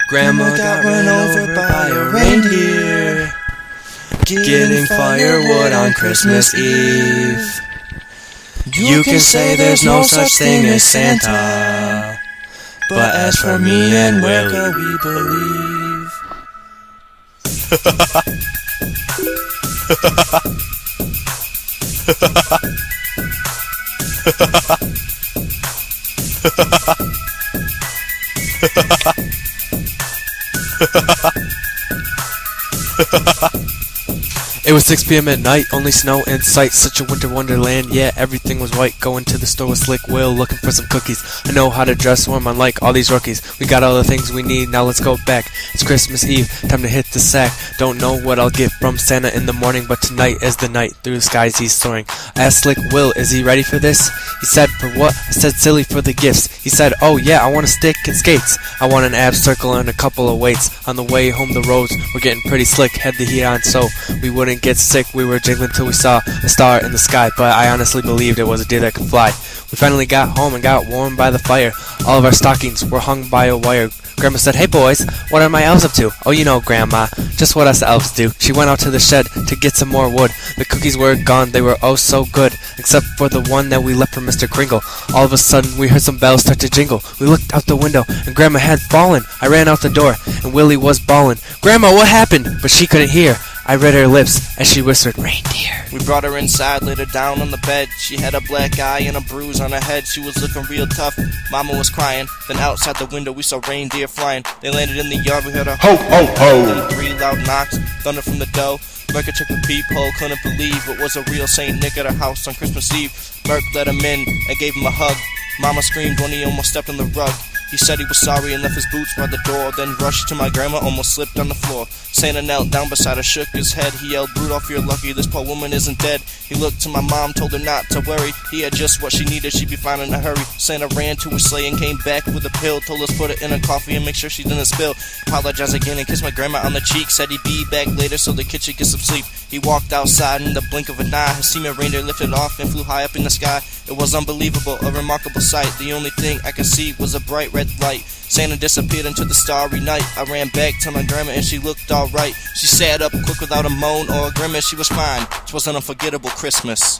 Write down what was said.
Grandma got run over by a reindeer, getting firewood on Christmas Eve. You can say there's no such thing as Santa, but as for me and Willie, we believe. It was 6 p.m. at night, only snow in sight, such a winter wonderland, yeah, everything was white. Going to the store with Slick Will, looking for some cookies. I know how to dress warm, unlike all these rookies. We got all the things we need, now let's go back. It's Christmas Eve, time to hit the sack. Don't know what I'll get from Santa in the morning, but tonight is the night, through the skies he's soaring. I asked Slick Will, is he ready for this? He said, for what? I said, silly, for the gifts. He said, oh yeah, I want a stick and skates. I want an ab circle and a couple of weights. On the way home the roads were getting pretty slick, had the heat on so we wouldn't get sick. We were jiggling till we saw a star in the sky, but I honestly believed it was a deer that could fly. We finally got home and got warm by the fire. All of our stockings were hung by a wire. Grandma said, hey boys, what are my elves up to? Oh, you know, Grandma, just what us elves do. She went out to the shed to get some more wood. The cookies were gone, they were oh so good, except for the one that we left for Mr. Kringle. All of a sudden, we heard some bells start to jingle. We looked out the window, and Grandma had fallen. I ran out the door, and Willie was bawling. Grandma, what happened? But she couldn't hear. I read her lips as she whispered, reindeer. We brought her inside, laid her down on the bed. She had a black eye and a bruise on her head. She was looking real tough. Mama was crying. Then outside the window we saw reindeer flying. They landed in the yard, we heard a ho ho ho. Then 3 loud knocks, thunder from the dough. Merc checked the peephole, couldn't believe it was a real Saint Nick at her house on Christmas Eve. Merc let him in and gave him a hug. Mama screamed when he almost stepped on the rug. He said he was sorry and left his boots by the door, then rushed to my grandma, almost slipped on the floor. Santa knelt down beside her, shook his head. He yelled, Rudolph, you're lucky, this poor woman isn't dead. He looked to my mom, told her not to worry. He had just what she needed, she'd be fine in a hurry. Santa ran to his sleigh and came back with a pill. Told us put it in her coffee and make sure she didn't spill. Apologized again and kissed my grandma on the cheek. Said he'd be back later so the kid should get some sleep. He walked outside in the blink of an eye. His seeming reindeer lifted off and flew high up in the sky. It was unbelievable, a remarkable sight. The only thing I could see was a bright red light. Santa disappeared into the starry night. I ran back to my grandma and she looked alright. She sat up quick without a moan or a grimace. She was fine. 'Twas an unforgettable Christmas.